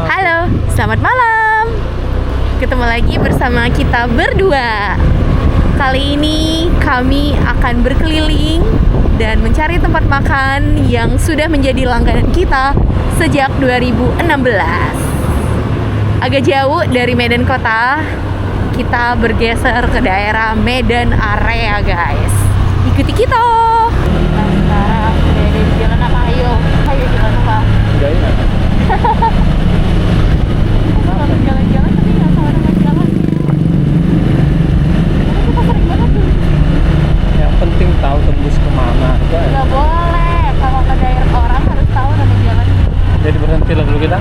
Halo, selamat malam. Ketemu lagi bersama kita berdua. Kali ini kami akan berkeliling dan mencari tempat makan yang sudah menjadi langganan kita sejak 2016. Agak jauh dari Medan Kota, kita bergeser ke daerah Medan Area, guys. Ikuti kita. Kita sekarang sudah ada di jalan apa? Ayo jalan apa? Udah ingat. Kalau jalan-jalan tapi nggak tahu nama jalan. Karena kita sering banget tuh. Yang penting tahu tembus kemana, guys. Nggak boleh. Kalau ke daerah orang harus tahu nama jalan. Jadi berhenti lah dulu kita.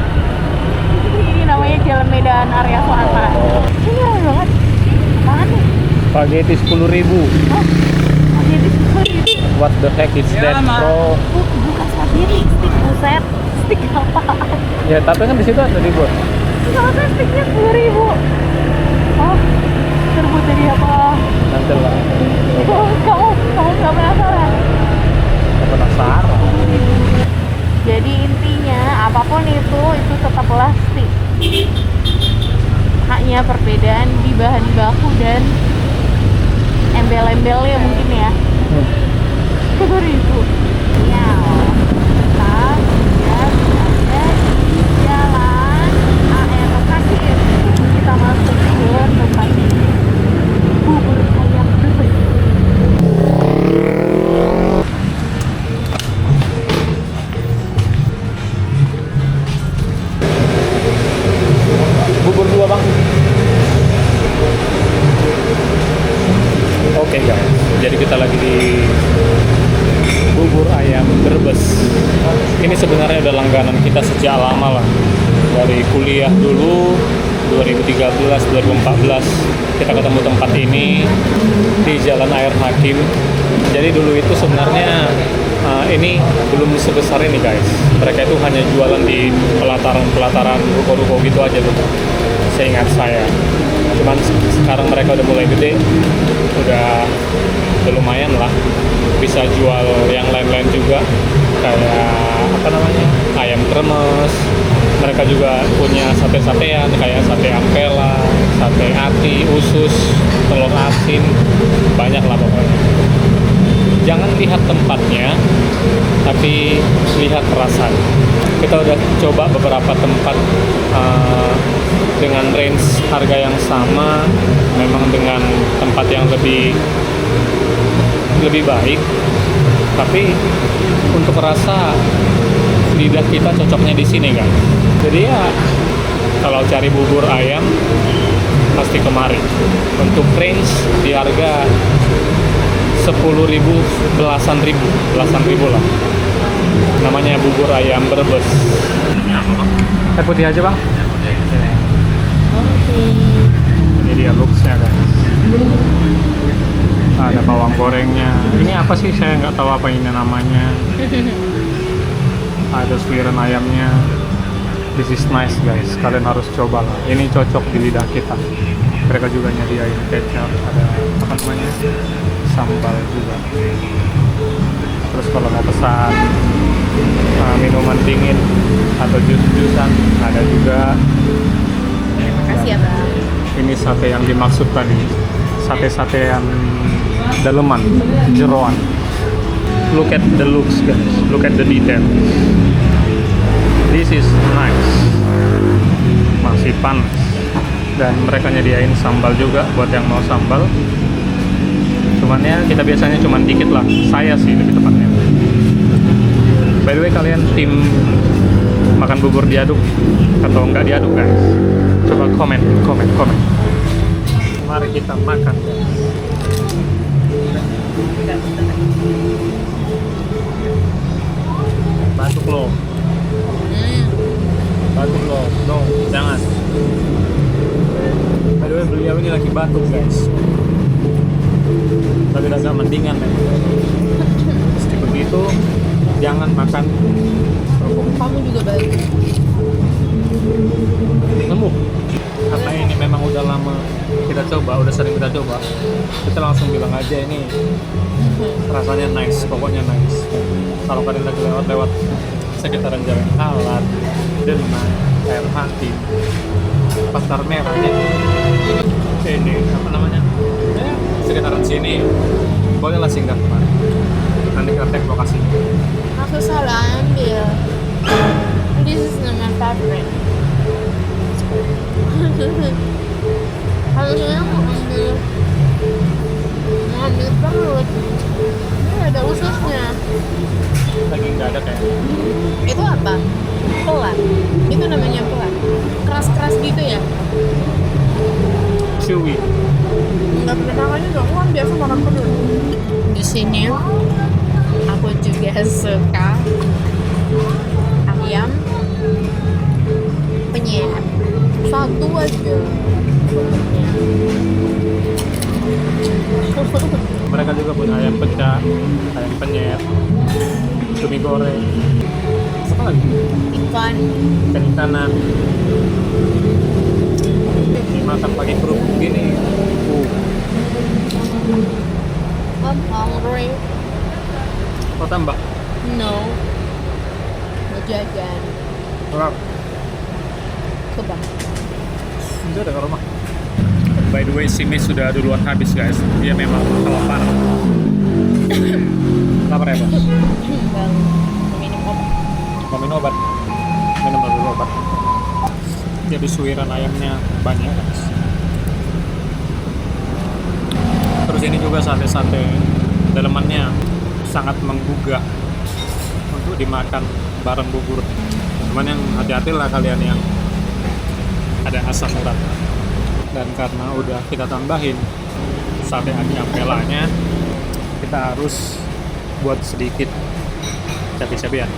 Ini namanya Jalan Medan Area Selatan. Oh. Ini ramai banget. Apaan nih? Spaghetti 10.000. Oh, spaghetti itu. What the heck is that, bro? Bukan spaghetti, stick buset. Stick apaan? Ya, tapi kan di situ ada ribut. Kalau saya sticknya 10.000. Oh, terbuat dari apa? Nanti lah. Kamu nggak penasaran? Nggak penasaran. Jadi intinya apapun itu tetaplah stick. Hanya perbedaan di bahan baku dan embel-embelnya mungkin ya. Seperti itu. Ya, kita sudah berada di Jalan AR Kasir. Kita masuk ke tempat ini. Bubur ayam bebek. Bubur 2, Bang. Oke, guys. Jadi kita lagi di bubur ayam Brebes. Ini sebenarnya udah langganan kita sejak lama lah. Dari kuliah dulu 2013, 2014 kita ketemu tempat ini di Jalan Air Hakim. Jadi dulu itu sebenarnya ini belum sebesar ini, guys. Mereka itu hanya jualan di pelataran ruko-ruko gitu aja tuh, seingat saya. Cuman sekarang mereka udah mulai gede, udah lumayan lah, bisa jual yang lain-lain juga, kayak apa namanya, ayam kremes. Mereka juga punya sate-satean kayak sate ampela, sate ati, usus, telur asin, banyak lah pokoknya. Jangan lihat tempatnya, tapi lihat rasanya. Kita udah coba beberapa tempat dengan range harga yang sama, memang dengan tempat yang lebih baik, tapi untuk rasa lidah kita cocoknya di sini, kan. Jadi ya kalau cari bubur ayam pasti kemari. Untuk range di harga 10.000, belasan ribu lah. Namanya bubur ayam Brebes. Teh putih aja, Bang. Oke. Ini dia looks-nya, guys. Ada bawang gorengnya. Ini apa sih? Saya nggak tahu apa ini namanya. Ada suiran ayamnya. This is nice, guys. Kalian harus coba lah. Ini cocok di lidah kita. Mereka juga nyediain kecap, ada apa namanya, sambal juga. Terus kalau mau pesan minuman dingin atau jus-jusan ada juga. Makasih ya, Bang. Ini sate yang dimaksud tadi, sate-satean daleman, jeroan. Look at the looks, guys. Look at the detail. This is nice. Masih panas. Dan mereka nyediain sambal juga buat yang mau sambal. Cuman ya kita biasanya cuman dikit lah. Saya sih lebih tepatnya. By the way, kalian tim makan bubur diaduk atau enggak diaduk, guys? Coba komen. Mari kita makan, guys. Batuk lo. Batuk lo. No, jangan. By the way, beliau ini lagi batuk, guys. Tapi agak mendingan memang. Meski begitu, jangan makan kerupuk. Kamu juga baik. Nemu. Karena ini memang udah lama kita coba, udah sering kita coba. Kita langsung bilang aja ini rasanya nice, pokoknya nice. Kalau kalian lagi lewat sekitaran Jalan Alat, Demak, Air Hati, Pasar Merah ya. Ini apa namanya? Ya, sekitaran sini. Bolehlah singgah kemari. Nanti kita tag lokasinya. Aku salah ambil. This is not my favorite. Harusnya aku ambil perut. Ini ada ususnya. Lagi nggak ada kayak. Itu apa? Pelat. Itu namanya pelat. Keras-keras gitu ya? Chewy. Nggak pernah makan itu. Aku kan biasa makan perut. Di sini aku juga suka ayam penyet. Satu aja. Mereka juga punya ayam pecah, ayam penyet, cumi goreng. Apa lagi? Ikan. Ikan-ikanan. Dimakan pakai kerupuk gini. I'm hungry. Mau tambah? No. Mau jajan. Berapa? Coba. Itu udah ke rumah. By the way, Simi sudah duluan habis guys. Dia memang lapar. Lapar ya, Bos? Minum obat. Mau minum obat? Minum dulu obat. Jadi suiran ayamnya banyak guys. Terus ini juga sate-sate dalemannya sangat menggugah untuk dimakan bareng bubur. Cuman yang hati-hati lah kalian yang ada asam urat. Dan karena udah kita tambahin sate ayam pelanya, kita harus buat sedikit cabai-cabean.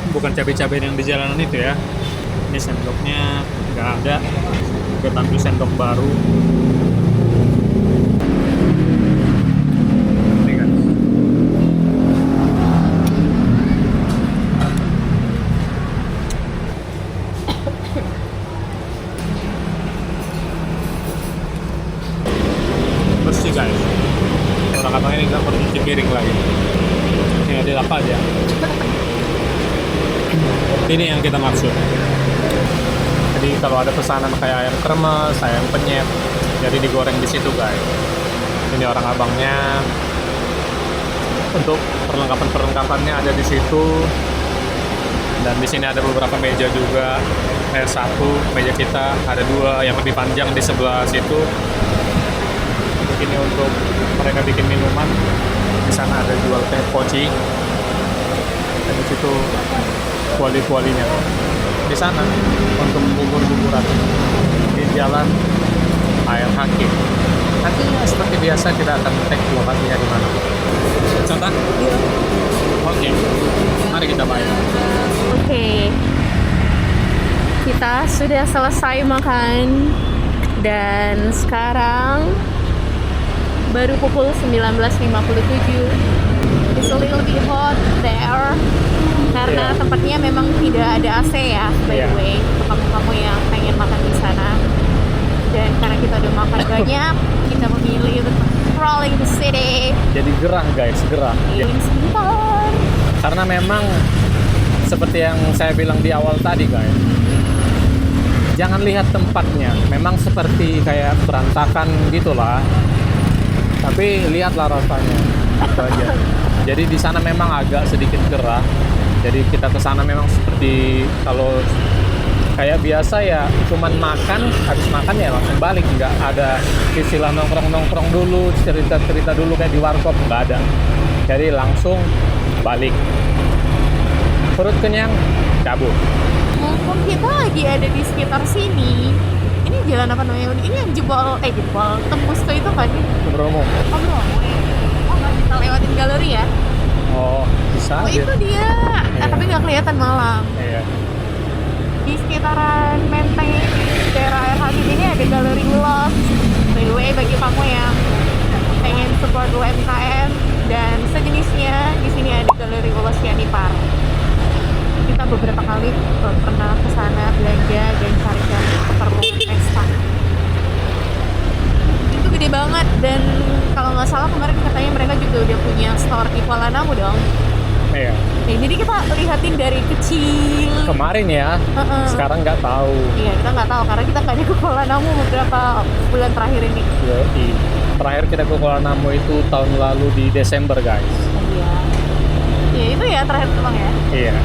Bukan cabai-cabean yang di jalanan itu ya. Ini sendoknya nggak ada. Kita ambil sendok baru. Ini kan. Bersih guys. Orang abang ini nggak perlu cuci piring lagi. Tinggal dilap aja. Ini yang kita maksud. Jadi kalau ada pesanan kayak ayam kremes, ayam penyet, jadi digoreng di situ guys. Ini orang abangnya. Untuk perlengkapan-perlengkapannya ada di situ. Dan di sini ada beberapa meja juga. Satu meja kita, ada dua yang lebih panjang di sebelah situ. Ini untuk mereka bikin minuman. Di sana ada jual teh poci. Dan di situ kuali-kualinya. Di sana untuk bubur-buburan di Jalan Air Hakim. Nanti seperti biasa kita akan tag lokasinya di mana. Contoh? Oke. Mari kita main. Oke. Kita sudah selesai makan dan sekarang baru pukul 19.57. It's a little bit hot there karena tempatnya memang tidak ada AC ya, by the way, untuk kamu-kamu yang pengen makan di sana. Dan karena kita udah makan banyak, kita memilih untuk crawling the city. Jadi gerah guys, gerah. Keliling sebentar. Karena memang seperti yang saya bilang di awal tadi guys, jangan lihat tempatnya, memang seperti kayak berantakan gitulah. Tapi lihatlah rasanya, itu aja. Jadi di sana memang agak sedikit gerah. Jadi kita ke sana memang seperti kalau kayak biasa ya, cuman makan, habis makan ya langsung balik, nggak ada istilah nongkrong dulu, cerita dulu kayak di warkop, nggak ada. Jadi langsung balik. Perut kenyang, cabut. Mumpung kita lagi ada di sekitar sini, ini jalan apa namanya? Ini yang jebol tembus ke itu kan? Bromo. Oh belum. Oh nggak kita lewatin galeri ya? Oh bisa. Oh aja. itu dia. Iya. Tapi nggak kelihatan malam. Iya. Di sekitaran Menteng, daerah Air Hakim ini ada galeri ulos. By the way, bagi kamu yang pengen support UMKM dan sejenisnya, di sini ada galeri ulos Yanipar. Kita beberapa kali pernah ke sana belanja dan cari-cari keperluan pesta. Itu gede banget, dan kalau nggak salah kemarin katanya mereka juga udah punya store di Kuala Namu dong. Iya. Jadi kita lihat perhatiin dari kecil. Kemarin ya, Heeh. sekarang nggak tahu. Iya, kita nggak tahu karena kita nggak ada ke Kuala Namu beberapa bulan terakhir ini. Yoi. Terakhir kita ke Kuala Namu itu tahun lalu di Desember guys. Iya. Iya, itu ya terakhir teman ya. Iya.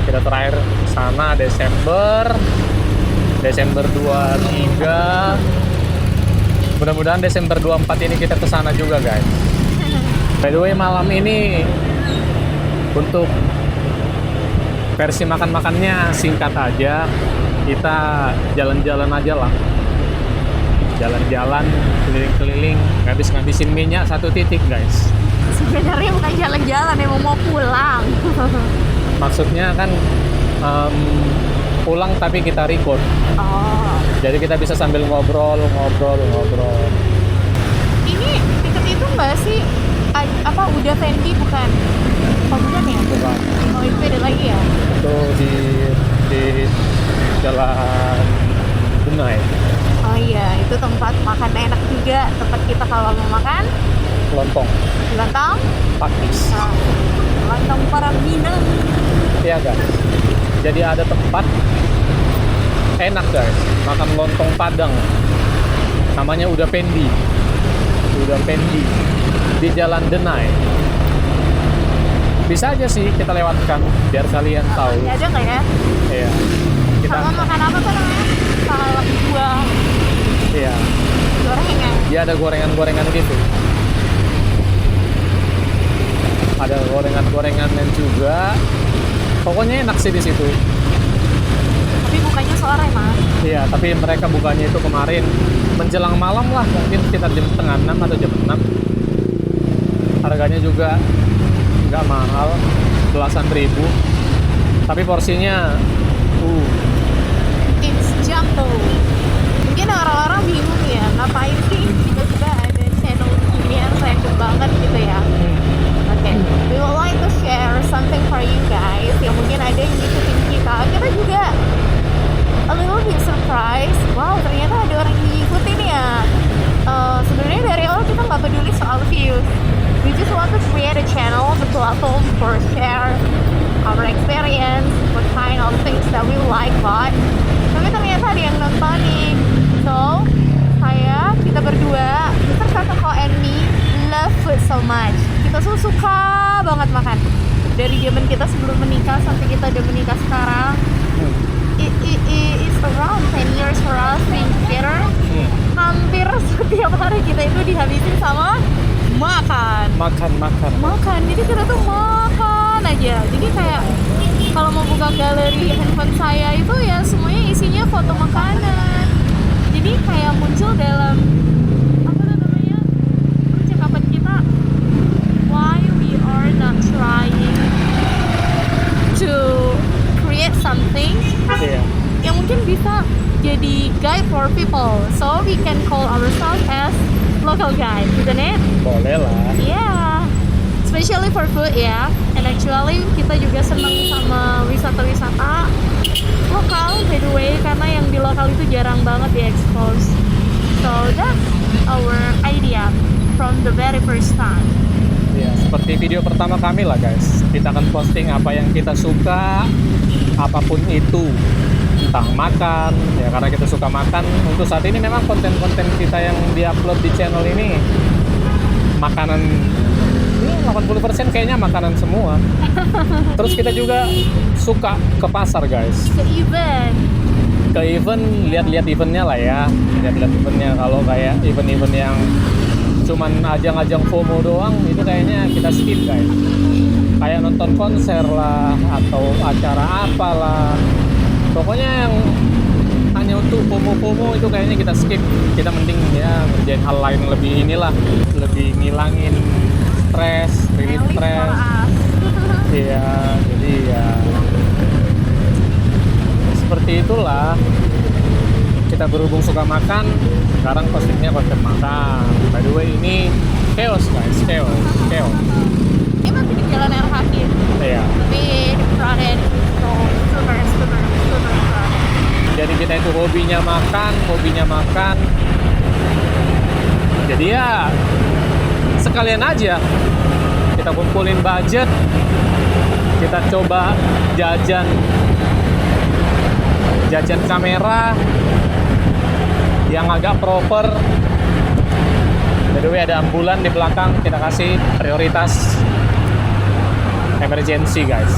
Kita terakhir sana Desember 23. Mudah-mudahan Desember 24 ini kita kesana juga guys. By the way, malam ini untuk versi makan-makannya singkat aja. Kita jalan-jalan aja lah. Jalan-jalan, keliling-keliling, ngabis-ngabisin minyak satu titik guys. Sebenarnya bukan jalan-jalan, emang mau pulang. Maksudnya kan pulang tapi kita record. Oh. Jadi kita bisa sambil ngobrol. Ini deket itu nggak sih? Apa udah Fendi bukan? Oh bukan ya? Bukan. Oh itu beda lagi ya? Itu di Jalan Benai. Oh iya, itu tempat makan enak juga. Tempat kita kalau mau makan Lontong. lontong, Pakis. lontong para Minang. Iya guys. Jadi ada tempat enak guys, makan lontong Padang. Namanya Udah Pendi di Jalan Denai. Bisa aja sih kita lewatkan biar kalian tahu. Ya ada nggak ya? Iya. Kita Sama makan apa tuh namanya? Salad buah iya. gorengan. Dia ada gorengan-gorengan gitu. Ada gorengan-gorengannya juga. Pokoknya enak sih di situ. Tapi bukannya sore mas. Iya, tapi mereka bukanya itu kemarin menjelang malam lah, mungkin sekitar jam setengah 6 atau jam 6. Harganya juga nggak mahal, belasan ribu. Tapi porsinya, It's jumbo. Mungkin orang-orang bingung ya, ngapain sih tiba-tiba ada channel ini yang random banget gitu ya. Oke, we would like to share something for you guys yang mungkin ada yang ngikutin kita. Kita juga a little bit surprised. Wow, ternyata ada orang yang ngikutin ya. Sebenarnya dari awal kita nggak peduli soal views. We just want to create a channel, the platform for share our experience, what kind of things that we like, but tapi ternyata ada yang nontonin. So, kita berdua, beserta Koko and me, love food so much. Kita tuh suka banget makan. Dari zaman kita sebelum menikah sampai kita udah menikah sekarang, it's around 10 years for us being together. Hampir setiap hari kita itu dihabisin sama makan. Jadi kita tuh makan aja. Jadi kayak kalau mau buka galeri handphone saya itu ya semuanya isinya foto makanan. Jadi kayak muncul dalam apa namanya percakapan kita, why we are not trying to create something yang mungkin bisa jadi guide for people, so we can call ourselves as local guide, isn't it? boleh lah. Yeah, especially for food ya. And actually kita juga seneng sama wisata-wisata lokal by the way, karena yang di lokal itu jarang banget di-expose. So that's our idea from the very first time. Ya, seperti video pertama kami lah guys. Kita akan posting apa yang kita suka, apapun itu, entah makan, ya karena kita suka makan. Untuk saat ini memang konten-konten kita yang diupload di channel ini makanan, ya 80% kayaknya makanan semua. Terus kita juga suka ke pasar guys. Ke event, lihat-lihat eventnya lah ya. Lihat-lihat eventnya. Kalau kayak event-event yang cuman ajang-ajang FOMO doang, itu kayaknya kita skip guys. Kayak nonton konser lah, atau acara apalah. Pokoknya yang hanya untuk FOMO-FOMO itu kayaknya kita skip. Kita mending ya ngerjain hal lain lebih inilah, lebih ngilangin stres, rilis stres. Iya, jadi ya seperti itulah. Kita berhubung suka makan, sekarang postingnya konten makan. By the way, ini chaos guys, chaos. Ini masih di jalan RH ya? Iya. Tapi crowded, so super crowded. Jadi kita itu hobinya makan. Jadi ya sekalian aja kita kumpulin budget, Kita coba jajan kamera yang agak proper. By the way, ada ambulan di belakang, kita kasih prioritas emergency guys.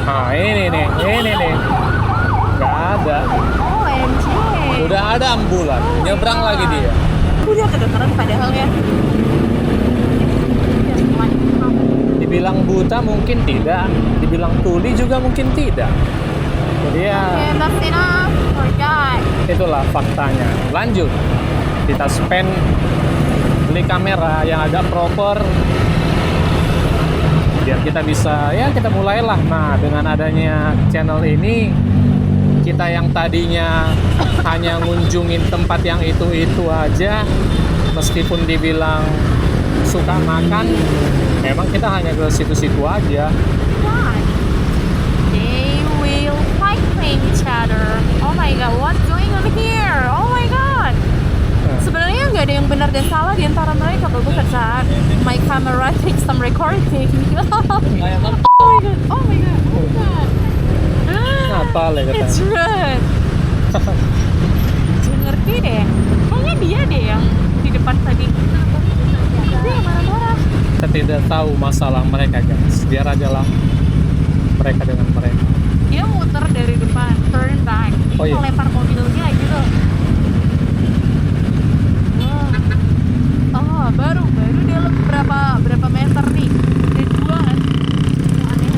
Nah ini nih nggak ada. OMG. Udah ada ambulan, nyebrang lagi dia. Udah kedengeran padahal ya. Dibilang buta mungkin tidak, dibilang tuli juga mungkin tidak. Jadi ya That's enough for that. itulah faktanya. Lanjut, kita spend beli kamera yang agak proper biar kita bisa, ya kita mulailah. Nah dengan adanya channel ini, kita yang tadinya hanya ngunjungin tempat yang itu-itu aja, meskipun dibilang suka makan, memang kita hanya ke situ-situ aja. God. They will fighting each other. Oh my god, what's going on here? Oh my god. Sebenarnya nggak ada yang benar dan salah di antara mereka. Bagus saat my camera takes some recording. Oh my god. Oh my god. Oh my god. Apa lagi It's katanya? red. Gak ngerti deh. Kayaknya dia deh yang di depan tadi. Dia yang marah-marah. Kita tidak tahu masalah mereka guys, biar aja lah mereka dengan mereka. Dia muter dari depan, turn back. Dia Oh, iya. mau lempar mobilnya gitu. Oh, baru dia berapa meter nih? Dari dua kan? Aneh.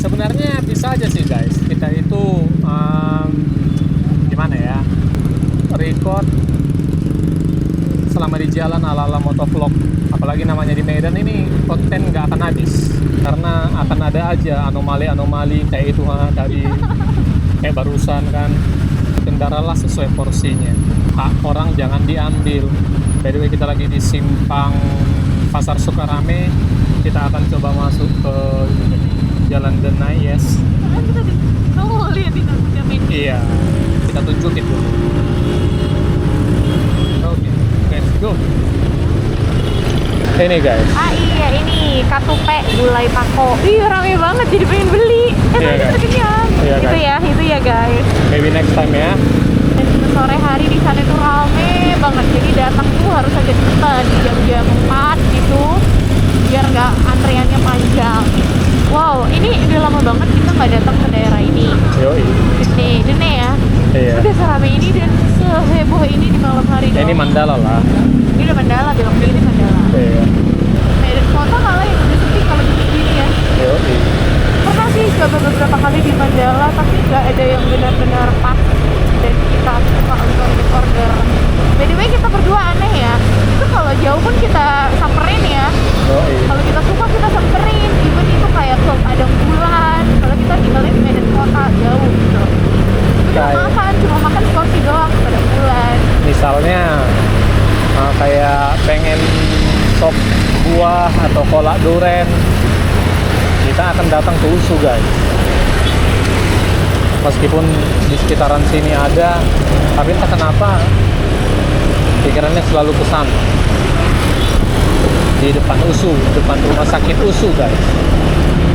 Sebenarnya bisa aja sih guys, kita itu gimana ya, record selama di jalan ala-ala motovlog. Apalagi namanya di Medan ini, konten nggak akan habis karena akan ada aja anomali-anomali kayak itu tadi, kayak barusan kan. Kendaralah sesuai porsinya, hak orang jangan diambil. By the way, kita lagi di simpang Pasar Sukarame. Kita akan coba masuk ke Jalan Denai, yes. Kamu mau liatin aku dia main? Iya, kita tunjukin dulu. Oke, let's go. Ini guys, Iya ini katupe gulai pako. Iya rame banget jadi pengen beli. Iya, Tapi guys. kenyang. Iya, Itu ya guys. maybe next time ya. Dan sore hari di sana itu rame banget. Jadi datang tuh harus agak cepat di jam-jam 4 gitu. Biar nggak antriannya panjang. Wow, ini udah lama banget kita nggak datang ke daerah ini. Yoi. Dene ya. Iya. Udah serame ini dan seheboh ini di malam hari. Ini dong. Mandala lah. Ini udah Mandala, bilang ini Mandala. Iya. Medan kota malah yang udah sepi kalau begini ya. Yoi. Pernah sih coba beberapa kali di Mandala, tapi nggak ada yang benar-benar pas dan kita suka untuk order. By the way, kita berdua aneh ya. Itu kalau jauh pun kita samperin ya. Yoi. Kalau kita suka kita samperin. Even itu kayak ke Padang Bulan. Kalau kita tinggalnya di Medan kota jauh gitu. Cuma makan porsi doang ke Padang Bulan. Misalnya kayak pengen sop buah atau kolak duren, kita akan datang ke USU guys. Meskipun di sekitaran sini ada, tapi entah kenapa pikirannya selalu ke sana. Di depan USU, depan rumah sakit USU guys.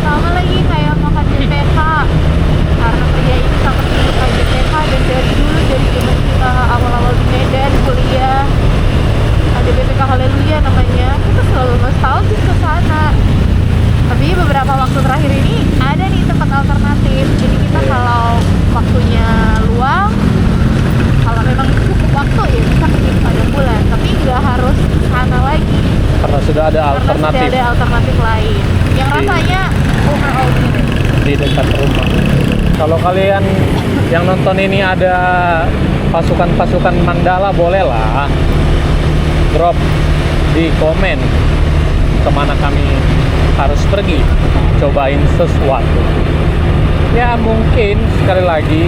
Sama lagi kayak makan BPK. Karena pria ini sangat menyukai BPK dan dari dulu dari zaman kita awal-awal di Medan kuliah ada BPK Haleluya namanya, kita selalu nostalgia ke sana. Tapi beberapa waktu terakhir ini ada nih tempat alternatif. Jadi kita kalau waktunya luang, kalau memang cukup waktu ya bisa pergi ke Padang Bulan. Tapi nggak harus ke sana lagi. Karena sudah ada Karena alternatif sudah ada alternatif lain yang rasanya overall gitu. di dekat rumah. Kalau kalian yang nonton ini ada pasukan-pasukan Mandala, bolehlah drop di komen kemana kami harus pergi cobain sesuatu. Ya mungkin sekali lagi,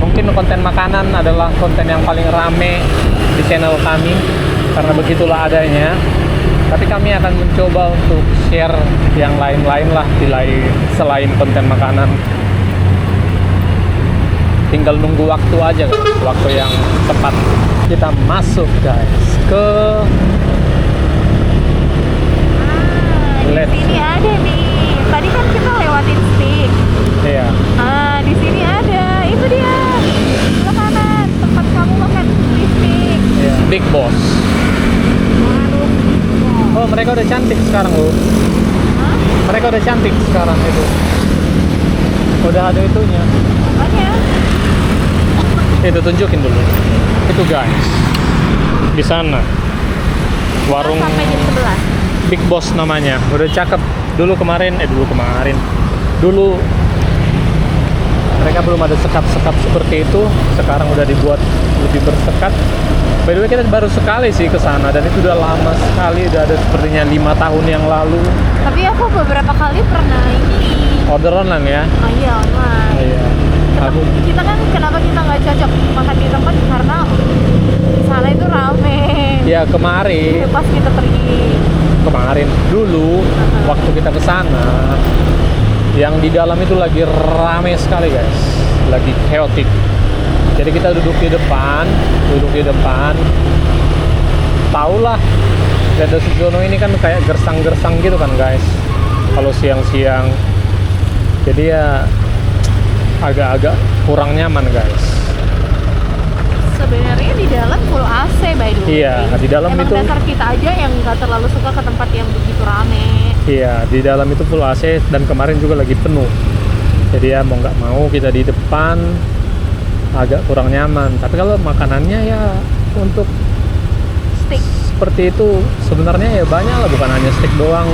mungkin konten makanan adalah konten yang paling rame di channel kami karena begitulah adanya. Tapi kami akan mencoba untuk share yang lain-lain lah selain konten makanan. Tinggal nunggu waktu aja guys, waktu yang tepat. Kita masuk guys ke Let's. Di sini ada nih. Tadi kan kita lewatin stick. Iya. Ah, di sini ada. Itu dia. Sebelah kanan tempat kamu makan stick. Iya. Big Boss. Warung. Oh, mereka udah cantik sekarang loh. Hah? Mereka udah cantik sekarang itu. Udah ada itunya. Apanya? Itu tunjukin dulu. Itu guys. Di sana. Warung Sampai jam 11. Big Boss namanya. Udah cakep. Dulu kemarin mereka belum ada sekat-sekat seperti itu. Sekarang udah dibuat lebih bersekat. By the way, kita baru sekali sih ke sana dan itu udah lama sekali, udah ada sepertinya 5 tahun yang lalu. Tapi aku beberapa kali pernah ini. Order online ya? Oh iya, online. Iya. Aku Kita kan kenapa kita nggak cocok makan di tempat karena di sana itu rame. ya kemarin Pas kita pergi. Dulu waktu kita ke sana yang di dalam itu lagi rame sekali guys, lagi chaotic. Jadi kita duduk di depan, taulah Dada Sujono ini kan kayak gersang-gersang gitu kan guys kalau siang-siang, jadi ya agak-agak kurang nyaman guys. Sebenarnya di dalam full AC by the way. Iya, di dalam Emang itu dasar kita aja yang nggak terlalu suka ke tempat yang begitu rame. iya, di dalam itu full AC dan kemarin juga lagi penuh. Jadi ya mau nggak mau kita di depan agak kurang nyaman. Tapi kalau makanannya ya untuk Steak. seperti itu sebenarnya ya banyak lah, bukan hanya steak doang.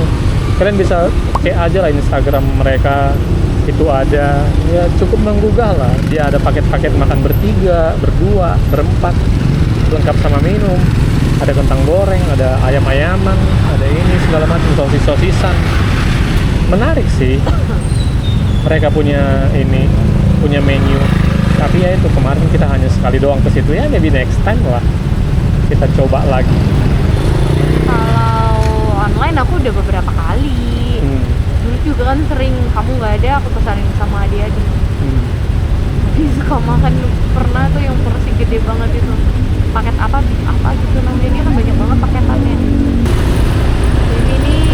Kalian bisa cek aja lah Instagram mereka, itu ada ya cukup menggugah lah. Dia ada paket-paket makan bertiga, berdua, berempat, lengkap sama minum. Ada kentang goreng, ada ayam-ayaman, ada ini segala macam, sosis-sosisan. Menarik sih. Mereka punya menu. Tapi ya itu kemarin kita hanya sekali doang ke situ, ya maybe next time lah kita coba lagi. Kalau online aku udah beberapa kali. Dulu juga kan sering kamu nggak ada, aku pesanin sama adik-adik. Jadi suka makan, pernah tuh yang porsi gede banget itu. Paket apa gitu namanya, dia kan banyak banget paketannya. Ini nih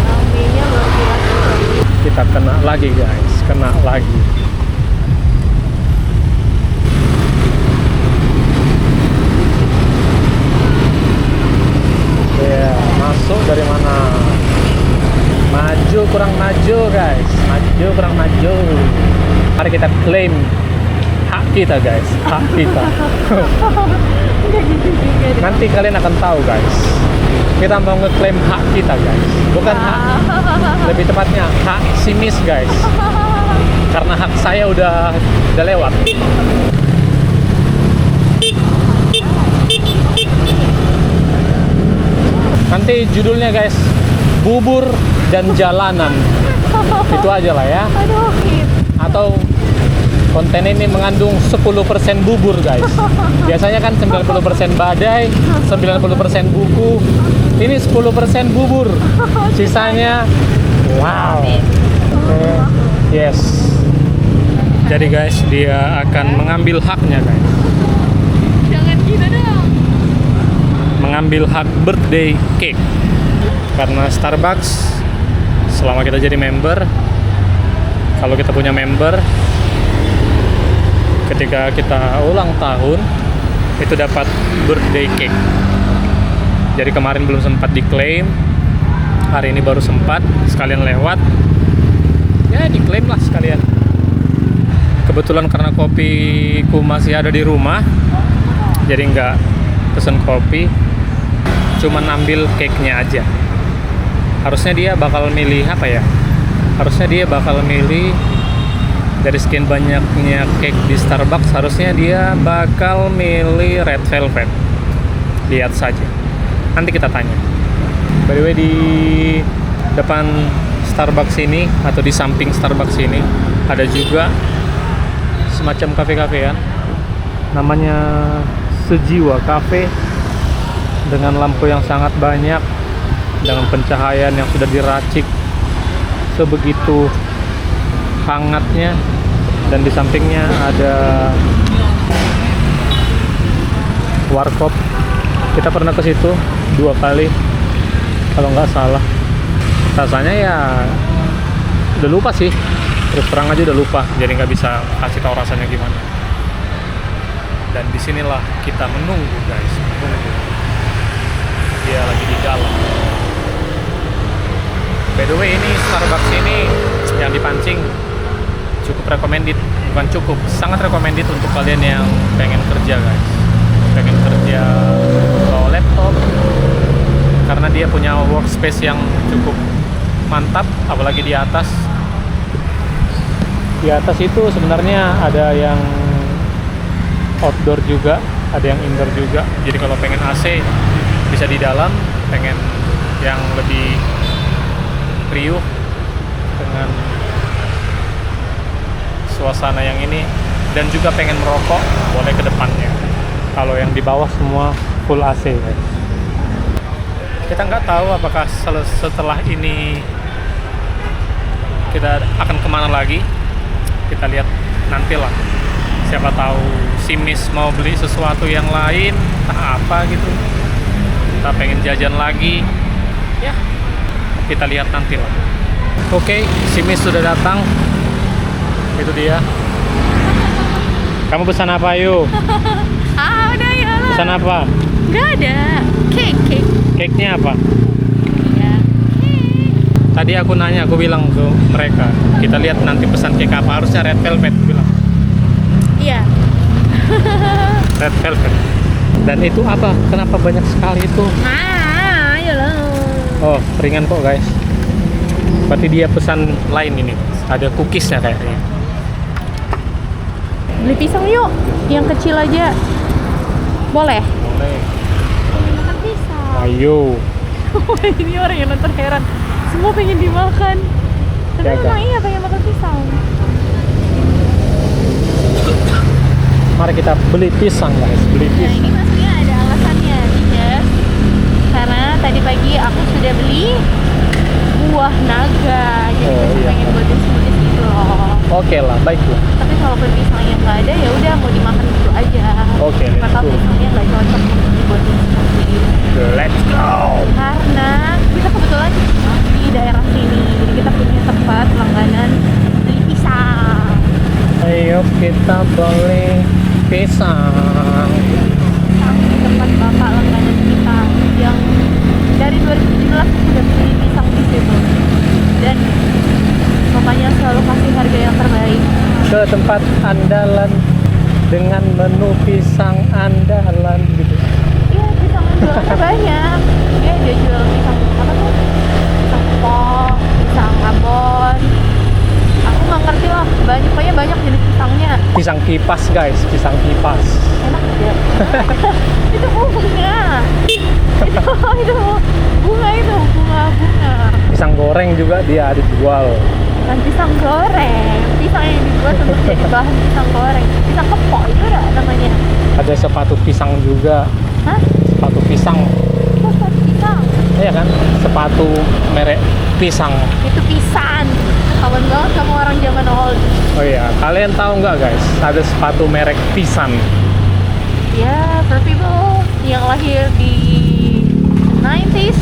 namanya luar biasa. Kita kena lagi guys, kena lagi. Ya, masuk dari mana? Maju kurang maju guys, maju kurang maju. Mari kita klaim hak kita guys, hak kita. Nggak gitu juga deh. Nanti kalian akan tahu guys. Kita mau ngeklaim hak kita guys, bukan hak, lebih tepatnya hak si Miss guys. Karena hak saya udah lewat. Nanti judulnya guys, bubur dan jalanan. Itu aja lah ya. Aduh, Atau konten ini mengandung 10% bubur guys. Biasanya kan 90% badai, 90% buku. Ini 10% bubur. Sisanya wow. Yes. Jadi guys, dia akan mengambil haknya guys. jangan gitu dong. Mengambil hak birthday cake. Karena Starbucks selama kita jadi member, kalau kita punya member, ketika kita ulang tahun itu dapat birthday cake. Jadi kemarin belum sempat diklaim, hari ini baru sempat, sekalian lewat, ya diklaim lah sekalian. Kebetulan karena kopiku masih ada di rumah, jadi nggak pesen kopi, cuman ambil cake-nya aja. Harusnya dia bakal milih apa ya? Harusnya dia bakal milih dari sekian banyaknya cake di Starbucks, harusnya dia bakal milih red velvet. Lihat saja. Nanti kita tanya. By the way, di depan Starbucks ini atau di samping Starbucks ini ada juga semacam kafe-kafean. Namanya Sejiwa Cafe, dengan lampu yang sangat banyak, dengan pencahayaan yang sudah diracik sebegitu hangatnya, dan di sampingnya ada warkop. Kita pernah ke situ 2 kali kalau nggak salah. Rasanya ya udah lupa sih, terus terang aja udah lupa, jadi nggak bisa kasih tahu rasanya gimana. Dan disinilah kita menunggu guys, menunggu dia lagi di dalam. By the way, ini Starbucks ini yang dipancing cukup recommended, bukan cukup, sangat recommended untuk kalian yang pengen kerja guys, pengen kerja bawa laptop, karena dia punya workspace yang cukup mantap, apalagi di atas. Di atas itu sebenarnya ada yang outdoor juga, ada yang indoor juga. Jadi kalau pengen AC bisa di dalam, pengen yang lebih riuh dengan suasana yang ini, dan juga pengen merokok, boleh ke depannya. Kalau yang di bawah semua full AC guys. Kita nggak tahu apakah setelah ini kita akan kemana lagi. Kita lihat nantilah. Siapa tahu si Miss mau beli sesuatu yang lain, entah apa gitu. Kita pengen jajan lagi. Ya, kita lihat nantilah. Oke, si Miss sudah datang. Itu dia. Kamu pesan apa yuk? Udah ya lah. Pesan apa? Nggak ada. Cake. Cake-nya apa? Ya. Tadi aku nanya, aku bilang ke mereka, kita lihat nanti pesan cake apa, harusnya red velvet, aku bilang. Iya. Red velvet. Dan itu apa? Kenapa banyak sekali itu? Ayolah. Oh, ringan kok guys. Berarti dia pesan lain ini. Ada cookiesnya kayaknya. Beli pisang yuk, yang kecil aja. Boleh? Boleh. Pengen makan pisang. Ayo. Ini orang yang nonton heran. Semua pengen dimakan. Tapi Jaga. emang iya pengen makan pisang. Mari kita beli pisang guys, beli Nah pisang. ini maksudnya ada alasannya, Tijas. Karena tadi pagi aku sudah beli buah naga. Jadi Oh, masih iya. pengen buatin smoothies gitu loh. Oke lah, baiklah. Tapi kalau pisangnya nggak ada ya udah mau dimakan gitu aja. Oke, let's Maka go. pisangnya nggak cocok untuk dibuatin smoothies. Let's go. Karena kita kebetulan di daerah sini, jadi kita punya tempat langganan beli pisang. Ayo kita beli pisang. Pisang di tempat bapak langganan kita yang dari 2017 aku sudah beli pisang di situ, dan bapaknya selalu kasih harga yang terbaik. Ke tempat andalan dengan menu pisang andalan gitu. Iya, pisang jualnya banyak. Dia jual pisang apa tuh? Pisang pok, pisang abon. Aku nggak ngerti lah, banyak jenis pisangnya. Pisang kipas guys, pisang kipas. Enak ya. Itu bunga. itu bunga. Pisang goreng juga dia ada jual. Bukan pisang goreng, pisang yang dibuat untuk jadi bahan pisang goreng. Pisang kepok itu ada namanya. Ada sepatu pisang juga. Hah? Sepatu pisang. Kok sepatu pisang? Iya kan? Sepatu merek pisang. Itu pisan. Kawan banget kamu orang zaman old. Oh iya, kalian tahu nggak guys? Ada sepatu merek pisan. Ya, for people yang lahir di 90s,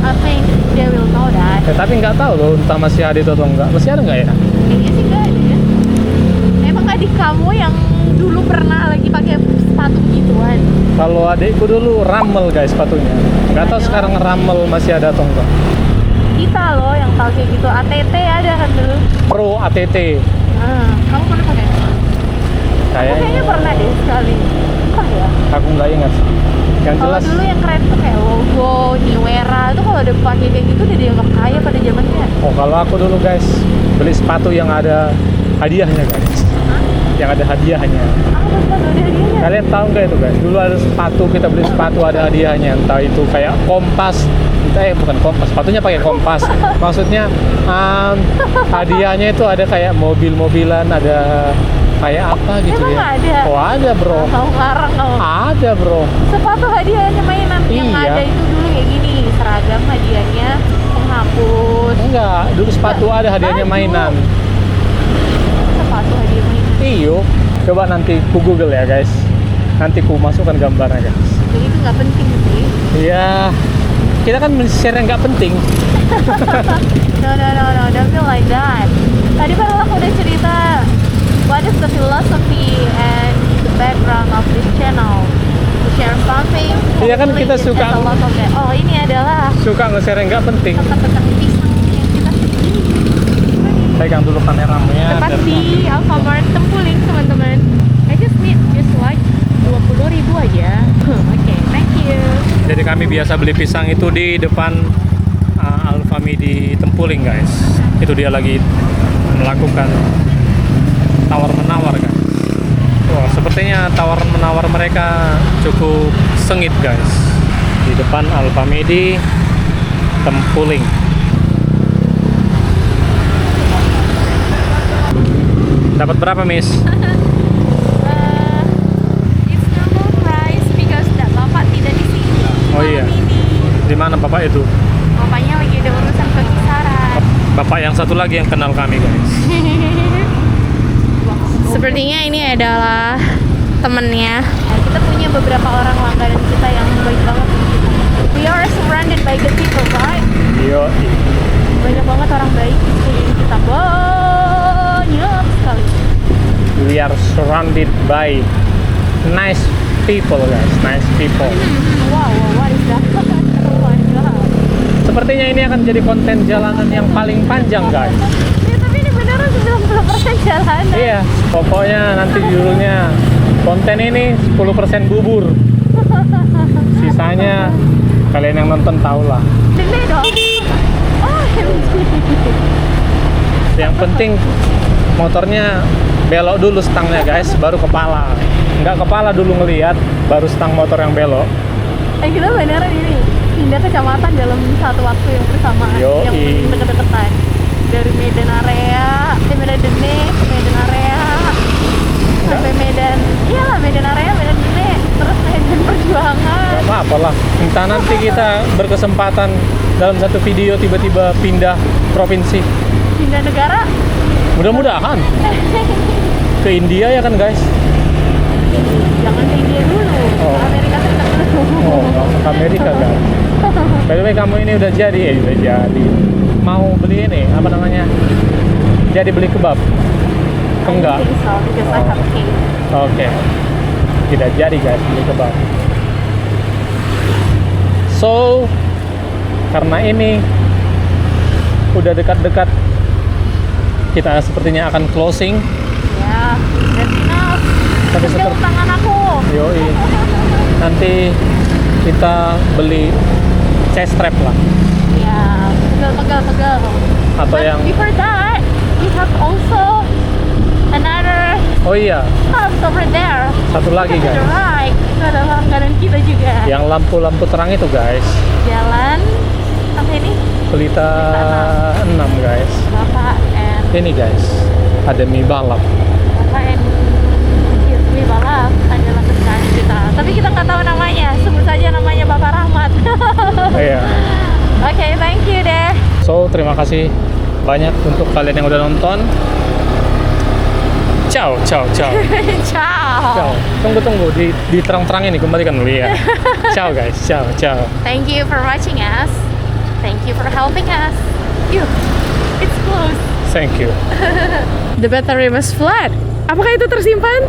I think they will know that. Ya, tapi nggak tahu loh, entah masih ada itu atau enggak. Masih ada nggak ya? Kayaknya sih nggak ada ya. Emang adik kamu yang dulu pernah lagi pakai sepatu begituan? Kalau adikku dulu ramel guys sepatunya. Nggak tahu sekarang ramel masih ada atau enggak. Kita loh yang tahu kayak gitu. ATT ada kan dulu. Pro ATT. Nah, kamu pernah pakai? Aku kayaknya pernah deh sekali. Apa ya? Aku nggak ingat. Yang Kalau jelas. dulu yang keren tuh kayak logo, New Era itu kalau udah pakai kayak gitu udah dianggap kaya pada zamannya. Oh kalau aku dulu guys beli sepatu yang ada hadiahnya guys. Hah? Yang ada hadiahnya. Apa sepatu ada hadiahnya? Kalian tahu nggak itu guys? Dulu ada sepatu, kita beli sepatu ada hadiahnya. Entah itu kayak kompas, bukan kompas, sepatunya pakai kompas. Maksudnya hadiahnya itu ada kayak mobil-mobilan, ada kayak apa gitu. Emang ya. ada? Oh ada bro. Mau ngarang kamu. Ada bro. Sepatu hadiahnya mainan yang Iya. ada itu dulu kayak gini, seragam hadiahnya penghapus. Enggak, dulu sepatu ada hadiahnya Baju. mainan. Sepatu hadiah mainan. Iyo, coba nanti ku Google ya guys. Nanti ku masukkan gambarnya guys. Jadi itu nggak penting sih. Iya, Kita kan share yang nggak penting. No, don't feel like that. Tadi baru aku udah cerita what is the philosophy and the background of this channel. To share something. Iya kan kita hopefully it suka- has a lot of that. Oh, ini adalah Suka nge-share yang nggak penting. petak-petak pisang yang kita sedih. Pegang dulu kameramu ya. Tepat biar- di Alfamart Tempuling, teman-teman. I just need just like 20.000 aja. Oke, thank you. Jadi kami biasa beli pisang itu di depan Alfamidi di Tempuling, guys. Itu dia lagi melakukan tawar-menawar, guys. Wah, sepertinya tawar-menawar mereka cukup sengit, guys. Di depan Alfamidi Tempuling. Dapat berapa, Miss? It's normal price because that bapak tidak di sini. Oh iya. Malam ini. Di mana Bapak itu? Bapaknya lagi ada urusan ke kisaran. Bapak yang satu lagi yang kenal kami, guys. Sepertinya ini adalah temennya. Kita punya beberapa orang langganan kita yang baik banget. We are surrounded by good people, right? Yo, Banyak banget orang baik di sekeliling kita. Banyak sekali. we are surrounded by nice people, guys. Nice people. Wow, what is that? Oh my god. Sepertinya ini akan jadi konten jalanan yang paling panjang, guys. Ya, tapi ini beneran 90% jalanan. Iya, pokoknya nanti judulnya konten ini 10% bubur. Sisanya kalian yang nonton tahulah. Gede dong. Oh, Yang penting motornya belok dulu stangnya, guys, baru kepala. Nggak kepala dulu ngelihat, baru stang motor yang belok. kita beneran ini pindah kecamatan dalam satu waktu yang bersamaan. Yoi. Yang deket-deketan. Dari Medan area, Medan Dene, ke Medan area, sampai Medan, iyalah Medan area, Medan Dene, terus Medan Perjuangan. Gak apa-apa lah. Entah nanti kita berkesempatan dalam satu video tiba-tiba pindah provinsi. Pindah negara. Mudah-mudahan ke India ya kan, guys. Jangan ke India dulu, Oh. ke Amerika Serikat dulu. Oh, nggak ke Amerika, guys. By the way, kamu ini udah jadi. Mau beli ini, apa namanya? Jadi beli kebab? Enggak. I think so, because I have cake. Oke. Tidak jadi, guys, beli kebab. So, karena ini udah dekat-dekat, kita sepertinya akan closing. Ya, that's enough. Tapi Pegel seperti- tangan aku. Yoi. Nanti kita beli chest strap lah. Ya, pegel. Atau But yang, before that, we have also another oh iya, house over there. satu lagi, To the guys. right, itu adalah langganan kita juga. Yang lampu-lampu terang itu, guys. Jalan apa ini? Pelita 6, guys. Bapak and Ini, guys, ada mie balap. Bapak and Yusmi Balap adalah kesukaan kita. Tapi kita nggak tahu namanya. Sebut saja namanya Bapak Rahmat. Iya. Oke, thank you deh. So, terima kasih banyak untuk kalian yang udah nonton. Ciao. Ciao. Ciao. Tunggu di terang-terangin nih, kembalikan dulu ya. Ciao, guys. Ciao. Thank you for watching us. Thank you for helping us. It's closed. Thank you. The battery was flat. Apakah itu tersimpan?